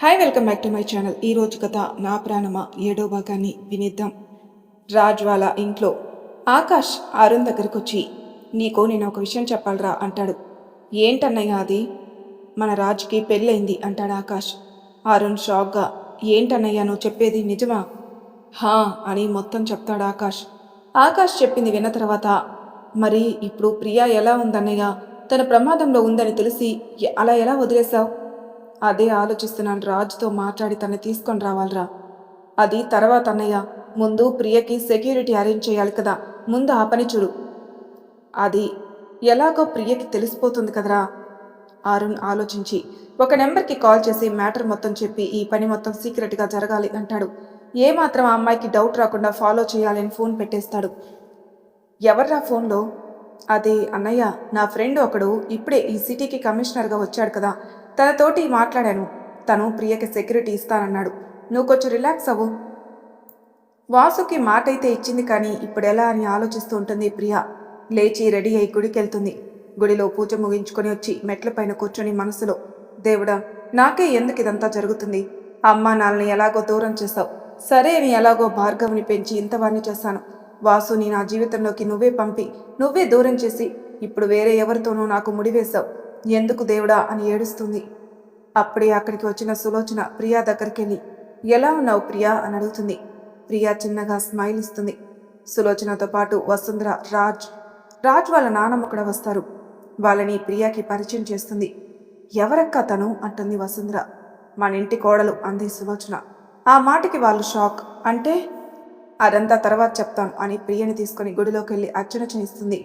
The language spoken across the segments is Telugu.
Hi welcome back to my channel. ఈరోజు కథ నా ప్రాణమా 7వ భాగాన్ని వినిద్దాం. రాజ్ వాళ్ళ ఇంట్లో ఆకాష్ అరుణ్ దగ్గరకొచ్చి నీకు నేను ఒక విషయం చెప్పాలరా అంటాడు. ఏంటన్నయ్య అది? మన రాజ్కి పెళ్ళయింది అంటాడు ఆకాష్. అరుణ్ షాక్గా ఏంటన్నయ్య నువ్వు చెప్పేది నిజమా? హా అని మొత్తం చెప్తాడు ఆకాష్. ఆకాష్ చెప్పింది విన్న తర్వాత మరి ఇప్పుడు ప్రియా ఎలా ఉందన్నయ్య? తన ప్రమాదంలో ఉందని తెలిసి అలా ఎలా వదిలేశావు? అదే ఆలోచిస్తున్నాను. రాజుతో మాట్లాడి తను తీసుకొని రావాలరా. అది తర్వాత అన్నయ్య. ముందు ప్రియకి సెక్యూరిటీ అరేంజ్ చేయాలి కదా. ముందు ఆ పని చూడు. అది ఎలాగో ప్రియకి తెలిసిపోతుంది కదరా. అరుణ్ ఆలోచించి ఒక నెంబర్కి కాల్ చేసి మ్యాటర్ మొత్తం చెప్పి ఈ పని మొత్తం సీక్రెట్గా జరగాలి అంటాడు. ఏమాత్రం ఆ అమ్మాయికి డౌట్ రాకుండా ఫాలో చేయాలని ఫోన్ పెట్టేస్తాడు. ఎవర్రా ఫోన్లో? అదే అన్నయ్య, నా ఫ్రెండ్ ఒకడు ఇప్పుడే ఈ సిటీకి కమిషనర్గా వచ్చాడు కదా, తనతోటి మాట్లాడాను. తను ప్రియకి సెక్యూరిటీ ఇస్తానన్నాడు. నువ్వు కొంచెం రిలాక్స్ అవ్వు. వాసుకి మాట అయితే ఇచ్చింది కానీ ఇప్పుడెలా అని ఆలోచిస్తూ ఉంటుంది ప్రియ. లేచి రెడీ అయి గుడికి వెళ్తుంది. గుడిలో పూజ ముగించుకొని వచ్చి మెట్లపైన కూర్చొని మనసులో, దేవుడా, నాకే ఎందుకు ఇదంతా జరుగుతుంది? అమ్మా నాన్నని ఎలాగో దూరం చేస్తావు, సరే అని ఎలాగో భార్గవిని పెంచి ఇంతవాణ్ణి చేశాను. వాసుని నా జీవితంలోకి నువ్వే పంపి నువ్వే దూరం చేసి ఇప్పుడు వేరే ఎవరితోనూ నాకు ముడివేశావు. ఎందుకు దేవుడా అని ఏడుస్తుంది. అప్పుడే అక్కడికి వచ్చిన సులోచన ప్రియా దగ్గరికి వెళ్ళి ఎలా ఉన్నావు ప్రియా అని అడుగుతుంది. ప్రియా చిన్నగా స్మైల్ ఇస్తుంది. సులోచనతో పాటు వసుంధర, రాజ్ వాళ్ళ నాన్నమ్మ కూడా వస్తారు. వాళ్ళని ప్రియాకి పరిచయం చేస్తుంది. ఎవరక్క తను అంటుంది వసుంధర. మన ఇంటి కోడలు అంది సులోచన. ఆ మాటకి వాళ్ళు షాక్. అంటే అదంతా తర్వాత చెప్తాను అని ప్రియని తీసుకుని గుడిలోకి వెళ్ళి అర్చన చేయిస్తుంది.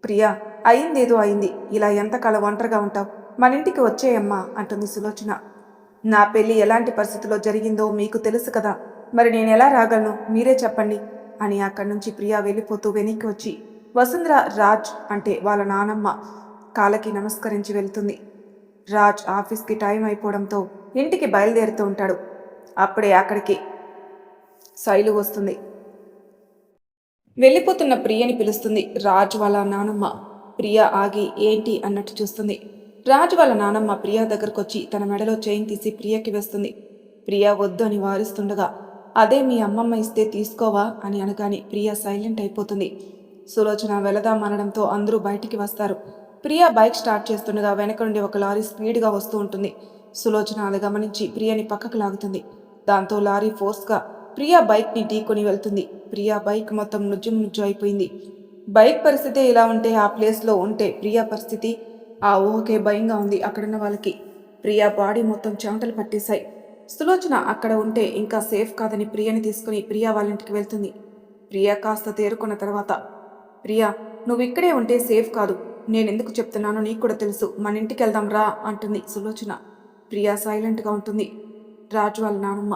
ప్రియా, అయిందేదో అయింది. ఇలా ఎంతకాలం ఒంటరిగా ఉంటావు? మన ఇంటికి వచ్చేయమ్మా అంటుంది సులోచన. నా పెళ్లి ఎలాంటి పరిస్థితుల్లో జరిగిందో మీకు తెలుసు కదా, మరి నేను ఎలా రాగలను? మీరే చెప్పండి అని అక్కడి నుంచి ప్రియా వెళ్ళిపోతూ వెనక్కి వచ్చి వసుంధర, రాజ్ అంటే వాళ్ళ నానమ్మ కాళ్ళకి నమస్కరించి వెళ్తుంది. రాజ్ ఆఫీస్కి టైం అయిపోవడంతో ఇంటికి బయలుదేరుతూ ఉంటాడు. అప్పుడే అక్కడికి శైలు వస్తుంది. వెళ్ళిపోతున్న ప్రియని పిలుస్తుంది. రాజ్ వాళ్ళ నానమ్మ. ప్రియ ఆగి ఏంటి అన్నట్టు చూస్తుంది. రాజ్ వాళ్ళ నానమ్మ ప్రియా దగ్గరకు వచ్చి తన మెడలో చైన్ తీసి ప్రియకి వేస్తుంది. ప్రియ వద్దు అని వారిస్తుండగా అదే మీ అమ్మమ్మ ఇస్తే తీసుకోవా అని అనగానే ప్రియ సైలెంట్ అయిపోతుంది. సులోచన వెళదామనడంతో అందరూ బయటికి వస్తారు. ప్రియ బైక్ స్టార్ట్ చేస్తుండగా వెనక నుండి ఒక లారీ స్పీడ్గా వస్తూ ఉంటుంది. సులోచన అది గమనించి ప్రియని పక్కకు లాగుతుంది. దాంతో లారీ ఫోర్స్గా ప్రియా బైక్ని ఢీకొని వెళ్తుంది. ప్రియా బైక్ మొత్తం నుజ్జు అయిపోయింది. బైక్ పరిస్థితి ఇలా ఉంటే ఆ ప్లేస్లో ఉంటే ప్రియా పరిస్థితి ఆ ఊహకే భయంగా ఉంది అక్కడున్న వాళ్ళకి. ప్రియా బాడీ మొత్తం చెమటలు పట్టేశాయి. సులోచన అక్కడ ఉంటే ఇంకా సేఫ్ కాదని ప్రియని తీసుకుని ప్రియా వాళ్ళ ఇంటికి వెళ్తుంది. ప్రియా కాస్త తేరుకున్న తర్వాత, ప్రియా, నువ్వు ఇక్కడే ఉంటే సేఫ్ కాదు. నేనెందుకు చెప్తున్నానో నీకు కూడా తెలుసు. మన ఇంటికి వెళ్దాం రా అంటుంది సులోచన. ప్రియా సైలెంట్గా ఉంటుంది. రాజు వాళ్ళ నానమ్మ,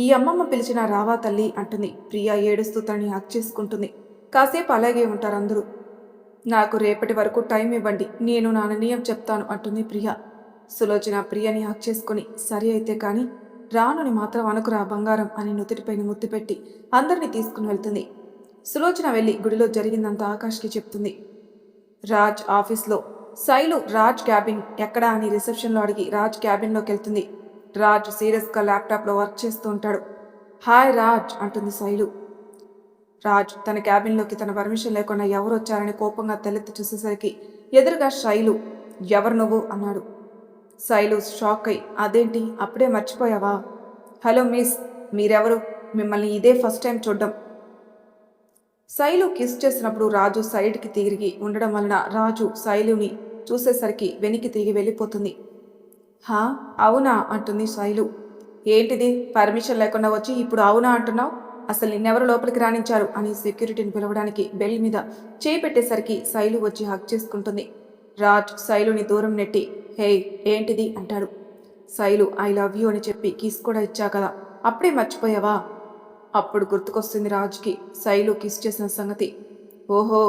ఈ అమ్మమ్మ పిలిచిన రావా తల్లి అంటుంది. ప్రియా ఏడుస్తూ తనని హక్ చేసుకుంటుంది. కాసేపు అలాగే ఉంటారు అందరూ. నాకు రేపటి వరకు టైం ఇవ్వండి, నేను నా నిర్ణయం చెప్తాను అంటుంది ప్రియా. సులోచన ప్రియని హక్ చేసుకుని సరి అయితే కానీ రానుని మాత్రం అనుకురా బంగారం అని నుదుటిపైన ముద్దు పెట్టి అందరినీ తీసుకుని వెళ్తుంది. సులోచన వెళ్ళి గుడిలో జరిగిందంతా ఆకాష్కి చెప్తుంది. రాజ్ ఆఫీస్లో శైలు రాజ్ క్యాబిన్ ఎక్కడా అని రిసెప్షన్లో అడిగి రాజ్ క్యాబిన్లోకి వెళ్తుంది. రాజ్ సీరియస్గా ల్యాప్టాప్లో వర్క్ చేస్తూ ఉంటాడు. హాయ్ రాజ్ అంటుంది శైలు. రాజ్ తన క్యాబిన్లోకి తన పర్మిషన్ లేకుండా ఎవరు వచ్చారని కోపంగా తలెత్తి చూసేసరికి ఎదురుగా శైలు. ఎవరు నువ్వు అన్నాడు. శైలు షాక్ అయి అదేంటి అప్పుడే మర్చిపోయావా? హలో మిస్, మీరెవరు? మిమ్మల్ని ఇదే ఫస్ట్ టైం చూడ్డం. శైలు కిస్ చేసినప్పుడు రాజు సైడ్కి తిరిగి ఉండడం వలన రాజు శైలుని చూసేసరికి వెనక్కి తిరిగి వెళ్ళిపోతుంది. హా, అవునా అంటుంది శైలు. ఏంటిది, పర్మిషన్ లేకుండా వచ్చి ఇప్పుడు అవునా అంటున్నావు? అసలు నిన్నెవరు లోపలికి రాణించారు అని సెక్యూరిటీని పిలవడానికి బెల్ మీద చేయి పెట్టేసరికి శైలు వచ్చి హక్ చేసుకుంటుంది. రాజ్ శైలుని దూరం నెట్టి హే ఏంటిది అంటాడు. శైలు ఐ లవ్ యూ అని చెప్పి కిస్ కూడా ఇచ్చా కదా, అప్పుడే మర్చిపోయావా? అప్పుడు గుర్తుకొస్తుంది రాజ్కి శైలు కిస్ చేసిన సంగతి. ఓహో,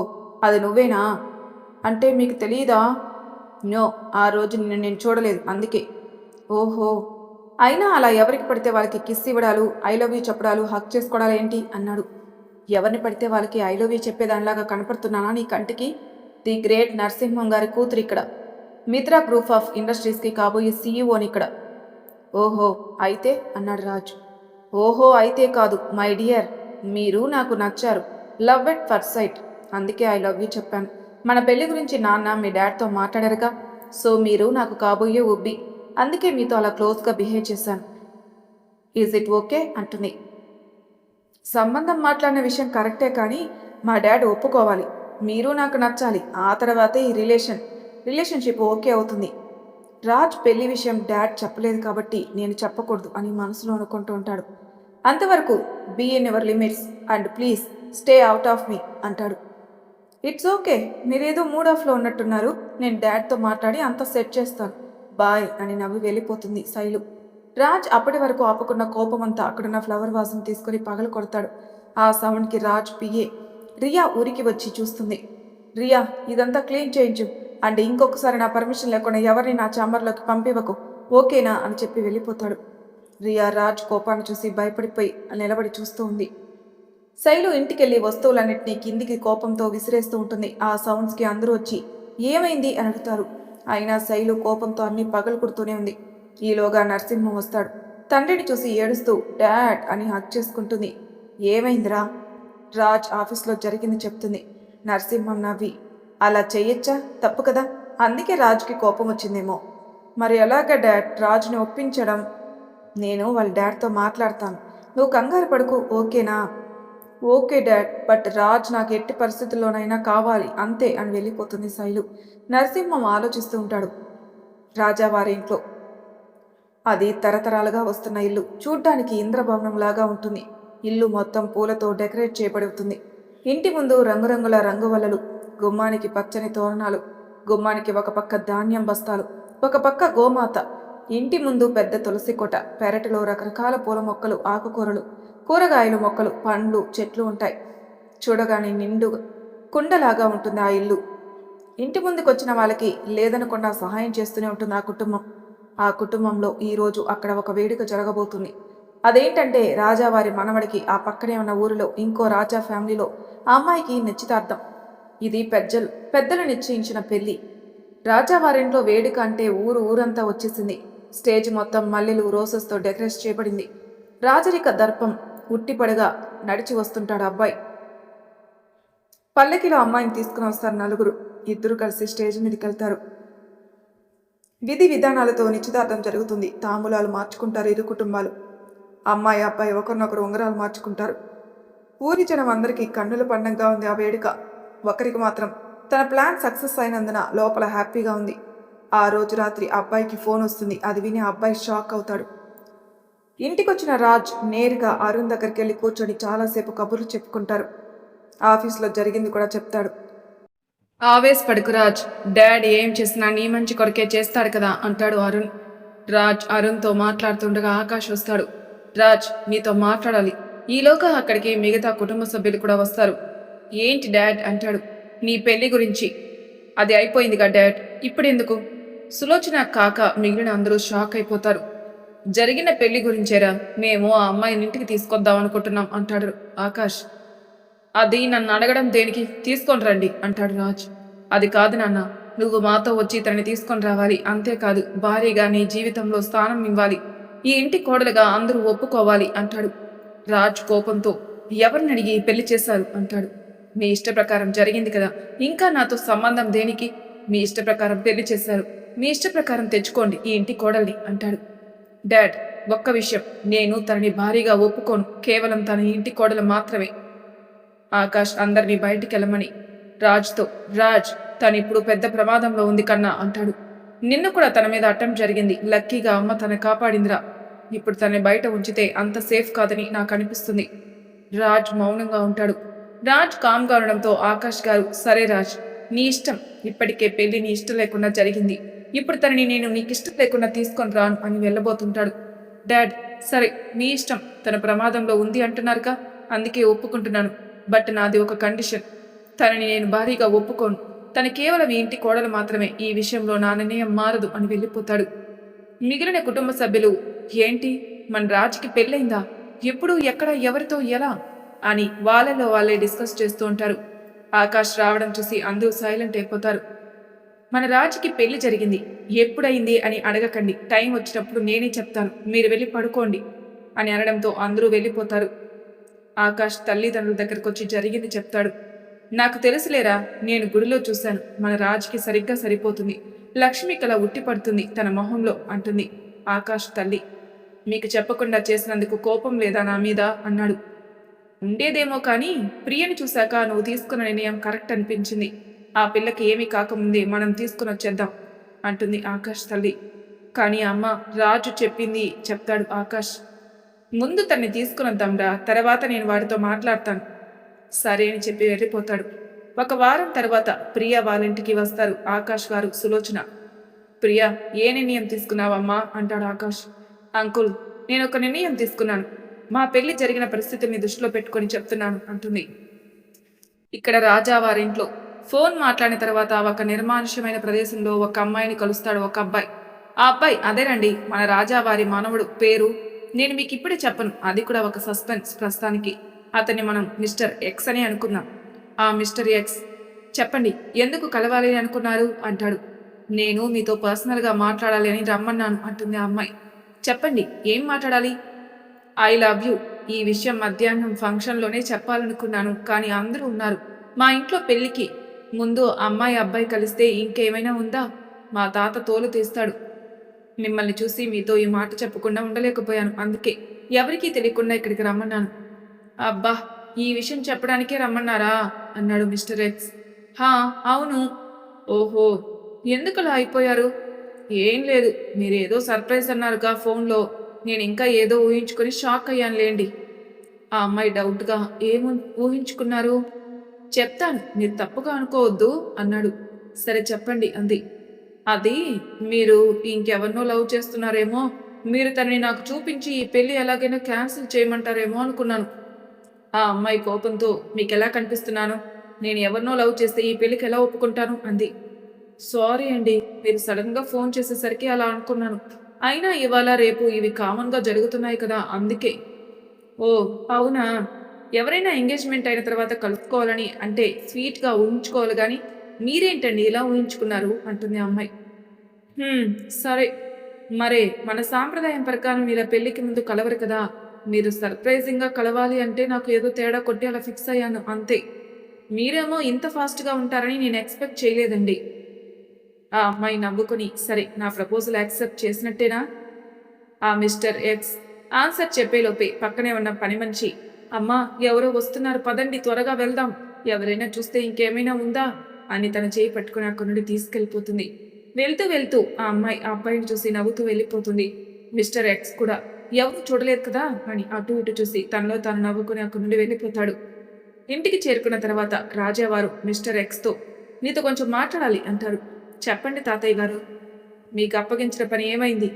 అది నువ్వేనా? అంటే మీకు తెలియదా? నో, ఆ రోజు నిన్ను నేను చూడలేదు అందుకే. ఓహో, అయినా అలా ఎవరికి పడితే వాళ్ళకి కిస్ ఇవ్వడాలు, ఐ లవ్ యూ చెప్పడాలు, హక్ చేసుకోవడాలు ఏంటి అన్నాడు. ఎవరిని పడితే వాళ్ళకి ఐ లవ్ యూ చెప్పేదానిలాగా కనపడుతున్నానా నీ కంటికి? ది గ్రేట్ నరసింహం గారి కూతురు ఇక్కడ. మిత్రా గ్రూప్ ఆఫ్ ఇండస్ట్రీస్కి కాబోయే సీఈఓని ఇక్కడ. ఓహో అయితే అన్నాడు రాజ్. ఓహో అయితే కాదు మై డియర్, మీరు నాకు నచ్చారు. Love at first sight. అందుకే ఐ లవ్ యూ చెప్పాను. మన పెళ్లి గురించి నాన్న మీ డాడ్తో మాట్లాడారుగా. సో మీరు నాకు కాబోయే ఉబ్బి. అందుకే మీతో అలా క్లోజ్గా బిహేవ్ చేశాను. ఈజ్ ఇట్ ఓకే అంటుంది. సంబంధం మాట్లాడిన విషయం కరెక్టే కానీ మా డాడ్ ఒప్పుకోవాలి. మీరు నాకు నచ్చాలి. ఆ తర్వాతే ఈ రిలేషన్షిప్ ఓకే అవుతుంది. రాజ్ పెళ్లి విషయం డాడ్ చెప్పలేదు కాబట్టి నేను చెప్పకూడదు అని మనసులో అనుకుంటూ ఉంటాడు. అంతవరకు be in your limits and please stay out of me అంటాడు. ఇట్స్ ఓకే, మీరేదో మూడ్ ఆఫ్లో ఉన్నట్టున్నారు. నేను డాడ్తో మాట్లాడి అంతా సెట్ చేస్తాను. బాయ్ అని నవ్వి వెళ్ళిపోతుంది శైలు. రాజ్ అప్పటి వరకు ఆపుకున్న కోపమంతా అక్కడున్న ఫ్లవర్ వాజ్ని తీసుకుని పగలు కొడతాడు. ఆ సౌండ్కి రాజ్ పిఏ రియా ఊరికి వచ్చి చూస్తుంది. రియా, ఇదంతా క్లీన్ చేయించు అండ్ ఇంకొకసారి నా పర్మిషన్ లేకుండా ఎవరిని నా ఛాంబర్లోకి పంపివ్వకు, ఓకేనా అని చెప్పి వెళ్ళిపోతాడు. రియా రాజ్ కోపాన్ని చూసి భయపడిపోయి నిలబడి చూస్తూ ఉంది. శైలు ఇంటికెళ్ళి వస్తువులన్నింటినీ కిందికి కోపంతో విసిరేస్తూ ఉంటుంది. ఆ సౌండ్స్కి అందరూ వచ్చి ఏమైంది అని అడుగుతారు. అయినా శైలు కోపంతో అన్ని పగలు కుడుతూనే ఉంది. ఈలోగా నరసింహం వస్తాడు. తండ్రిని చూసి ఏడుస్తూ డాడ్ అని హక్ చేసుకుంటుంది. ఏమైందిరా? రాజ్ ఆఫీస్లో జరిగింది చెప్తుంది. నరసింహం నవ్వి అలా చెయ్యొచ్చా? తప్పు కదా. అందుకే రాజ్కి కోపం వచ్చిందేమో. మరి ఎలాగ డాడ్ రాజ్ని ఒప్పించడం? నేను వాళ్ళ డాడ్తో మాట్లాడతాను. నువ్వు కంగారు పడుకు, ఓకేనా? ఓకే డాడ్, బట్ రాజ్ నాకు ఎట్టి పరిస్థితుల్లోనైనా కావాలి అంతే అని వెళ్ళిపోతుంది శైలు. నరసింహం ఆలోచిస్తూ ఉంటాడు. రాజావారి ఇంట్లో అది తరతరాలుగా వస్తున్న ఇల్లు. చూడ్డానికి ఇంద్రభవనంలాగా ఉంటుంది. ఇల్లు మొత్తం పూలతో డెకరేట్ చేయబడుతుంది. ఇంటి ముందు రంగురంగుల రంగువలలు, గుమ్మానికి పచ్చని తోరణాలు, గుమ్మానికి ఒక పక్క ధాన్యం బస్తాలు, ఒక పక్క గోమాత. ఇంటి ముందు పెద్ద తులసి కోట, పెరటిలో రకరకాల పూల మొక్కలు, ఆకుకూరలు, కూరగాయలు మొక్కలు, పండ్లు, చెట్లు ఉంటాయి. చూడగానే నిండు కుండలాగా ఉంటుంది ఆ ఇల్లు. ఇంటి ముందుకు వచ్చిన వాళ్ళకి లేదనకుండా సహాయం చేస్తూనే ఉంటుంది ఆ కుటుంబం. ఆ కుటుంబంలో ఈరోజు అక్కడ ఒక వేడుక జరగబోతుంది. అదేంటంటే రాజావారి మనవడికి ఆ పక్కనే ఉన్న ఊరిలో ఇంకో రాజా ఫ్యామిలీలో ఆ అమ్మాయికి నిశ్చితార్థం. ఇది పెద్దలు నిశ్చయించిన పెళ్లి. రాజావారింట్లో వేడుక అంటే ఊరంతా వచ్చేసింది. స్టేజ్ మొత్తం మల్లెలు, రోసెస్తో డెకరేట్ చేయబడింది. రాజరిక దర్పం ఉట్టిపడగా నడిచి వస్తుంటాడు అబ్బాయి. పల్లకిలో అమ్మాయిని తీసుకుని వస్తారు నలుగురు. ఇద్దరు కలిసి స్టేజ్ మీదకి వెళ్తారు. విధి విధానాలతో నిశ్చితార్థం జరుగుతుంది. తాంబూలాలు మార్చుకుంటారు ఇరు కుటుంబాలు. అమ్మాయి అబ్బాయి ఒకరినొకరు ఉంగరాలు మార్చుకుంటారు. ఊరి జనం అందరికీ కన్నుల పండంగా ఉంది ఆ వేడుక. ఒకరికి మాత్రం తన ప్లాన్ సక్సెస్ అయినందున లోపల హ్యాపీగా ఉంది. ఆ రోజు రాత్రి అబ్బాయికి ఫోన్ వస్తుంది. అది విని అబ్బాయి షాక్ అవుతాడు. ఇంటికొచ్చిన రాజ్ నేరుగా అరుణ్ దగ్గరికి వెళ్ళి కూర్చొని చాలాసేపు కబుర్లు చెప్పుకుంటారు. ఆఫీస్లో జరిగింది కూడా చెప్తాడు. ఆవేశపడుకు రాజ్, డాడ్ ఏం చేసినా నీ మంచి కొరకే చేస్తాడు కదా అంటాడు అరుణ్. రాజ్ అరుణ్తో మాట్లాడుతుండగా ఆకాష్ వస్తాడు. రాజ్, నీతో మాట్లాడాలి. ఈలోగా అక్కడికి మిగతా కుటుంబ సభ్యులు కూడా వస్తారు. ఏంటి డాడ్ అంటాడు. నీ పెళ్లి గురించి. అది అయిపోయిందిగా డాడ్, ఇప్పుడెందుకు? సులోచన కాక మిగిలిన అందరూ షాక్ అయిపోతారు. జరిగిన పెళ్లి గురించేరా మేము ఆ అమ్మాయిని ఇంటికి తీసుకొద్దాం అనుకుంటున్నాం అంటాడు ఆకాష్. అది నన్ను అడగడం దేనికి? తీసుకొని రండి అంటాడు రాజ్. అది కాదు నాన్న, నువ్వు మాతో వచ్చి తనని తీసుకొని రావాలి. అంతేకాదు భారీగా నీ జీవితంలో స్థానం ఇవ్వాలి. ఈ ఇంటి కోడలుగా అందరూ ఒప్పుకోవాలి అంటాడు. రాజ్ కోపంతో ఎవరిని అడిగి పెళ్లి చేశారు అంటాడు. మీ ఇష్ట ప్రకారం జరిగింది కదా, ఇంకా నాతో సంబంధం దేనికి? మీ ఇష్ట ప్రకారం పెళ్లి చేశారు, మీ ఇష్ట ప్రకారం తెచ్చుకోండి ఈ ఇంటి కోడల్ని అంటాడు. డాడ్, ఒక్క విషయం, నేను తనని భారీగా ఒప్పుకోను. కేవలం తన ఇంటి కోడలు మాత్రమే. ఆకాష్ అందరినీ బయటికి వెళ్ళమని రాజ్తో, రాజ్, తనిప్పుడు పెద్ద ప్రమాదంలో ఉంది కన్నా అంటాడు. నిన్ను కూడా తన మీద అటెంప్ట్ జరిగింది. లక్కీగా అమ్మ తన కాపాడిందిరా. ఇప్పుడు తనని బయట ఉంచితే అంత సేఫ్ కాదని నాకు అనిపిస్తుంది. రాజ్ మౌనంగా ఉంటాడు. రాజ్ కామ్గా ఉండడంతో ఆకాష్ గారు, సరే రాజ్, నీ ఇష్టం. ఇప్పటికే పెళ్లి నీ ఇష్టం లేకుండా జరిగింది. ఇప్పుడు తనని నేను నీకిష్టం లేకుండా తీసుకొని రాను అని వెళ్ళబోతుంటాడు. డాడ్, సరే మీ ఇష్టం. తన ప్రమాదంలో ఉంది అంటున్నారుగా, అందుకే ఒప్పుకుంటున్నాను. బట్ నాది ఒక కండిషన్. తనని నేను భారీగా ఒప్పుకోను. తను కేవలం ఈ ఇంటి కోడలు మాత్రమే. ఈ విషయంలో నా నిర్ణయం మారదు అని వెళ్ళిపోతాడు. మిగిలిన కుటుంబ సభ్యులు, ఏంటి మన రాజ్కి పెళ్ళైందా? ఎప్పుడు, ఎక్కడ, ఎవరితో, ఎలా అని వాళ్ళలో వాళ్ళే డిస్కస్ చేస్తూ ఉంటారు. ఆకాష్ రావడం చూసి అందరూ సైలెంట్ అయిపోతారు. మన రాజుకి పెళ్లి జరిగింది. ఎప్పుడైంది అని అడగకండి. టైం వచ్చినప్పుడు నేనే చెప్తాను. మీరు వెళ్ళి పడుకోండి అని అనడంతో అందరూ వెళ్ళిపోతారు. ఆకాష్ తల్లిదండ్రుల దగ్గరకొచ్చి జరిగింది చెప్తాడు. నాకు తెలుసులేరా, నేను గుడిలో చూశాను. మన రాజుకి సరిగ్గా సరిపోతుంది. లక్ష్మి కల ఉట్టి పడుతుంది తన మొహంలో అంటుంది ఆకాష్ తల్లి. మీకు చెప్పకుండా చేసినందుకు కోపం లేదా నా మీద అన్నాడు. ఉండేదేమో కానీ ప్రియని చూశాక నువ్వు తీసుకున్న నిర్ణయం కరెక్ట్ అనిపించింది. ఆ పిల్లకి ఏమీ కాకముందే మనం తీసుకుని వచ్చేద్దాం అంటుంది ఆకాష్ తల్లి. కానీ అమ్మ, రాజు చెప్పింది చెప్తాడు ఆకాష్. ముందు తన్ని తీసుకునొద్దాంరా, తర్వాత నేను వాడితో మాట్లాడతాను. సరే అని చెప్పి వెళ్ళిపోతాడు. ఒక వారం తర్వాత ప్రియ వాళ్ళింటికి వస్తారు ఆకాష్ గారు, సులోచన. ప్రియా, ఏ నిర్ణయం తీసుకున్నావమ్మా అంటాడు ఆకాష్. అంకుల్, నేను ఒక నిర్ణయం తీసుకున్నాను. మా పెళ్లి జరిగిన పరిస్థితిని దృష్టిలో పెట్టుకొని చెప్తున్నాను అంటుంది. ఇక్కడ రాజా వారింట్లో ఫోన్ మాట్లాడిన తర్వాత ఒక నిర్మానుష్యమైన ప్రదేశంలో ఒక అమ్మాయిని కలుస్తాడు ఒక అబ్బాయి. ఆ అబ్బాయి అదేనండి మన రాజా వారి మానవుడు. పేరు నేను మీకు ఇప్పుడే చెప్పను, అది కూడా ఒక సస్పెన్స్. ప్రస్తుతానికి అతన్ని మనం మిస్టర్ ఎక్స్ అని అనుకుందాం. ఆ మిస్టర్ ఎక్స్, చెప్పండి ఎందుకు కలవాలి అనుకున్నారు అంటాడు. నేను మీతో పర్సనల్గా మాట్లాడాలి అని రమ్మన్నాను అంటుంది ఆ అమ్మాయి. చెప్పండి, ఏం మాట్లాడాలి? I love you. ఈ విషయం మధ్యాహ్నం ఫంక్షన్లోనే చెప్పాలనుకున్నాను, కానీ అందరూ ఉన్నారు. మా ఇంట్లో పెళ్లికి ముందు అమ్మాయి అబ్బాయి కలిస్తే ఇంకేమైనా ఉందా? మా తాత తోలు తీస్తాడు. మిమ్మల్ని చూసి మీతో ఈ మాట చెప్పకుండా ఉండలేకపోయాను. అందుకే ఎవరికీ తెలియకుండా ఇక్కడికి రమ్మన్నాను. అబ్బా, ఈ విషయం చెప్పడానికే రమ్మన్నారా అన్నాడు మిస్టర్ ఎక్స్. హా, అవును. ఓహో, ఎందుకలా అయిపోయారు? ఏం లేదు, మీరేదో సర్ప్రైజ్ అన్నారుగా ఫోన్లో. నేను ఇంకా ఏదో ఊహించుకొని షాక్ అయ్యానులేండి. ఆ అమ్మాయి డౌట్గా ఏమో ఊహించుకున్నారు? చెప్తాను, మీరు తప్పుగా అనుకోవద్దు అన్నాడు. సరే చెప్పండి అంది. అది, మీరు ఇంకెవరినో లవ్ చేస్తున్నారేమో. మీరు తనని నాకు చూపించి ఈ పెళ్లి ఎలాగైనా క్యాన్సిల్ చేయమంటారేమో అనుకున్నాను. ఆ అమ్మాయి కోపంతో, మీకెలా కనిపిస్తున్నాను? నేను ఎవరినో లవ్ చేస్తే ఈ పెళ్లికి ఎలా ఒప్పుకుంటాను అంది. సారీ అండి, మీరు సడన్గా ఫోన్ చేసేసరికి అలా అనుకున్నాను. అయినా ఇవాళ రేపు ఇవి కామన్గా జరుగుతున్నాయి కదా, అందుకే. ఓ, అవునా? ఎవరైనా ఎంగేజ్మెంట్ అయిన తర్వాత కలుపుకోవాలని అంటే స్వీట్గా ఊహించుకోవాలి కానీ మీరేంటండి ఇలా ఊహించుకున్నారు అంటుంది అమ్మాయి. "హ్మ్, సరే. మరే మన సాంప్రదాయం ప్రకారం ఇలా పెళ్లికి ముందు కలవరు కదా. మీరు సర్ప్రైజింగ్గా కలవాలి అంటే నాకు ఏదో తేడా కొట్టి అలా ఫిక్స్ అయ్యాను అంతే. మీరేమో ఇంత ఫాస్ట్గా ఉంటారని నేను ఎక్స్పెక్ట్ చేయలేదండి." ఆ అమ్మాయి నవ్వుకుని, సరే నా ప్రపోజల్ యాక్సెప్ట్ చేసినట్టేనా? ఆ మిస్టర్ ఎక్స్ ఆన్సర్ చెప్పేలోపే పక్కనే ఉన్న పని మనిషి, అమ్మా ఎవరో వస్తున్నారు, పదండి త్వరగా వెళ్దాం. ఎవరైనా చూస్తే ఇంకేమైనా ఉందా అని తన చేయి పట్టుకుని అక్కడి నుండి తీసుకెళ్ళిపోతుంది. వెళ్తూ వెళ్తూ ఆ అమ్మాయి ఆ అబ్బాయిని చూసి నవ్వుతూ వెళ్ళిపోతుంది. మిస్టర్ ఎక్స్ కూడా ఎవరు చూడలేదు కదా అని అటు ఇటు చూసి తనలో తాను నవ్వుకుని అక్కడి నుండి వెళ్ళిపోతాడు. ఇంటికి చేరుకున్న తర్వాత రాజావారు మిస్టర్ ఎక్స్తో, నీతో కొంచెం మాట్లాడాలి అంటారు. చెప్పండి తాతయ్య గారు, మీకు అప్పగించిన పని ఏమైంది?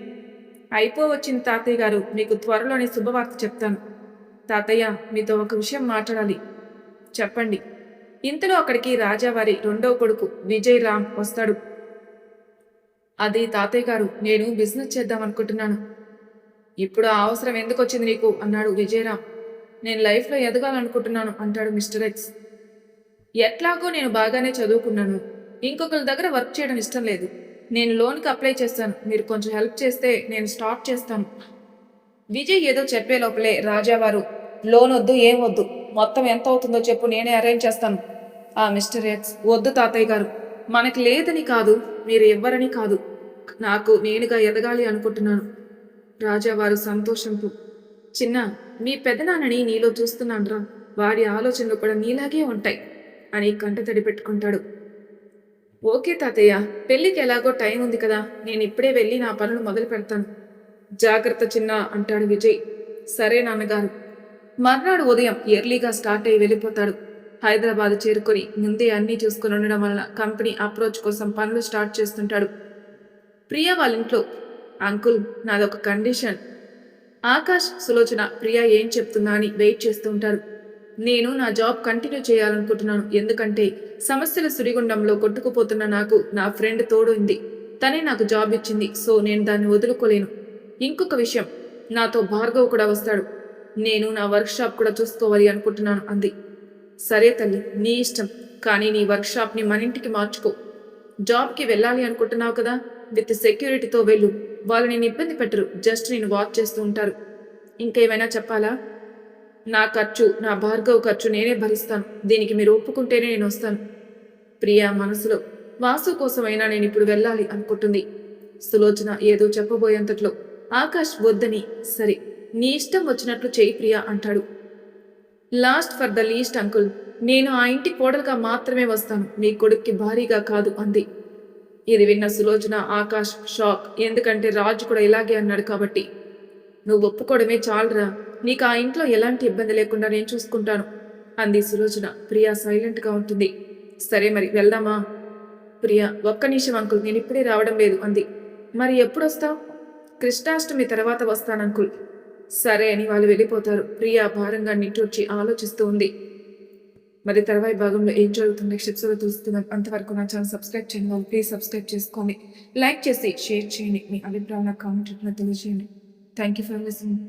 అయిపోవచ్చింది తాతయ్య గారు, మీకు త్వరలోనే శుభవార్త చెప్తాను. తాతయ్య, మీతో ఒక విషయం మాట్లాడాలి. చెప్పండి. ఇంతలో అక్కడికి రాజావారి రెండో కొడుకు విజయ్ రామ్ వస్తాడు. అది తాతయ్య గారు, నేను బిజినెస్ చేద్దాం అనుకుంటున్నాను. ఇప్పుడు ఆ అవసరం ఎందుకు వచ్చింది నీకు అన్నాడు విజయరామ్. నేను లైఫ్లో ఎదగాలనుకుంటున్నాను అంటాడు మిస్టర్ ఎక్స్. ఎట్లాగో నేను బాగానే చదువుకున్నాను. ఇంకొకరి దగ్గర వర్క్ చేయడం ఇష్టం లేదు. నేను లోన్కి అప్లై చేస్తాను. మీరు కొంచెం హెల్ప్ చేస్తే నేను స్టార్ట్ చేస్తాను. విజయ్ ఏదో చెప్పే లోపలే రాజావారు, లోన్ వద్దు, ఏం వద్దు, మొత్తం ఎంత అవుతుందో చెప్పు, నేనే అరేంజ్ చేస్తాను. ఆ మిస్టర్ ఎక్స్, వద్దు తాతయ్య గారు, మనకి లేదని కాదు, మీరు ఇవ్వరని కాదు, నాకు నేనుగా ఎదగాలి అనుకుంటున్నాను. రాజావారు సంతోషంతో, చిన్న, మీ పెదనాన్నని నీలో చూస్తున్నానురా, వాడి ఆలోచనలు కూడా నీలాగే ఉంటాయి అని కంటతడి పెట్టుకుంటాడు. ఓకే తాతయ్య, పెళ్ళికి ఎలాగో టైం ఉంది కదా, నేను ఇప్పుడే వెళ్ళి నా పనులు మొదలు పెడతాను. జాగ్రత్త చిన్న అంటాడు విజయ్. సరే నాన్నగారు. మర్నాడు ఉదయం ఎర్లీగా స్టార్ట్ అయ్యి వెళ్ళిపోతాడు. హైదరాబాద్ చేరుకొని ముందే అన్నీ చూసుకుని ఉండడం వలన కంపెనీ అప్రోచ్ కోసం పనులు స్టార్ట్ చేస్తుంటాడు. ప్రియా వాళ్ళ ఇంట్లో, అంకుల్ నాదొక కండిషన్. ఆకాష్, సులోచన ప్రియా ఏం చెప్తుందా అని వెయిట్ చేస్తూ ఉంటారు. నేను నా జాబ్ కంటిన్యూ చేయాలనుకుంటున్నాను. ఎందుకంటే సమస్యల సుడిగుండంలో కొట్టుకుపోతున్న నాకు నా ఫ్రెండ్ తోడు ఉంది. తనే నాకు జాబ్ ఇచ్చింది. సో నేను దాన్ని వదులుకోలేను. ఇంకొక విషయం, నాతో భార్గవ్ కూడా వస్తాడు. నేను నా వర్క్షాప్ కూడా చూసుకోవాలి అనుకుంటున్నాను అంది. సరే తల్లి, నీ ఇష్టం, కానీ నీ వర్క్షాప్ని మన ఇంటికి మార్చుకో. జాబ్కి వెళ్ళాలి అనుకుంటున్నావు కదా, విత్ సెక్యూరిటీతో వెళ్ళు. వాళ్ళు నేను ఇబ్బంది పెట్టరు, జస్ట్ నేను వాచ్ చేస్తూ ఉంటారు. ఇంకేమైనా చెప్పాలా? నా ఖర్చు, నా భార్గవ్ ఖర్చు నేనే భరిస్తాను. దీనికి మీరు ఒప్పుకుంటేనే నేను వస్తాను. ప్రియా మనసులో వాసు కోసమైనా నేను ఇప్పుడు వెళ్ళాలి అనుకుంటుంది. సులోచన ఏదో చెప్పబోయేంతట్లో ఆకాష్ వద్దని, సరే నీ ఇష్టం వచ్చినట్లు చేయి ప్రియా అంటాడు. Last for the least uncle, నేను ఆ ఇంటి కోడలుగా మాత్రమే వస్తాను, మీ కొడుక్కి భారీగా కాదు అంది. ఇది విన్న సులోచన ఆకాష్ షాక్. ఎందుకంటే రాజు కూడా ఇలాగే అన్నాడు కాబట్టి. నువ్వు ఒప్పుకోవడమే చాలరా, నీకు ఆ ఇంట్లో ఎలాంటి ఇబ్బంది లేకుండా నేను చూసుకుంటాను అంది సులోచన. ప్రియా సైలెంట్గా ఉంటుంది. సరే మరి వెళ్దామా? ప్రియా ఒక్క నిమిషం అంకుల్, నేను ఇప్పుడే రావడం లేదు అంది. మరి ఎప్పుడొస్తావు? కృష్ణాష్టమి తర్వాత వస్తానంకుల్. సరే అని వాళ్ళు వెళ్ళిపోతారు. ప్రియా భారంగా నిట్టూర్చి ఆలోచిస్తూ ఉంది. మరి తర్వాయి భాగంలో ఏం జరుగుతుంది నెక్స్ట్ తెలుస్తుంది. అంతవరకు నా ఛానల్ సబ్స్క్రైబ్ చేయండి వాళ్ళు, ప్లీజ్ సబ్స్క్రైబ్ చేసుకోండి. లైక్ చేసి షేర్ చేయండి. మీ అభిప్రాయం నాకు కామెంట్ రూపంలో తెలియజేయండి. Thank you for listening.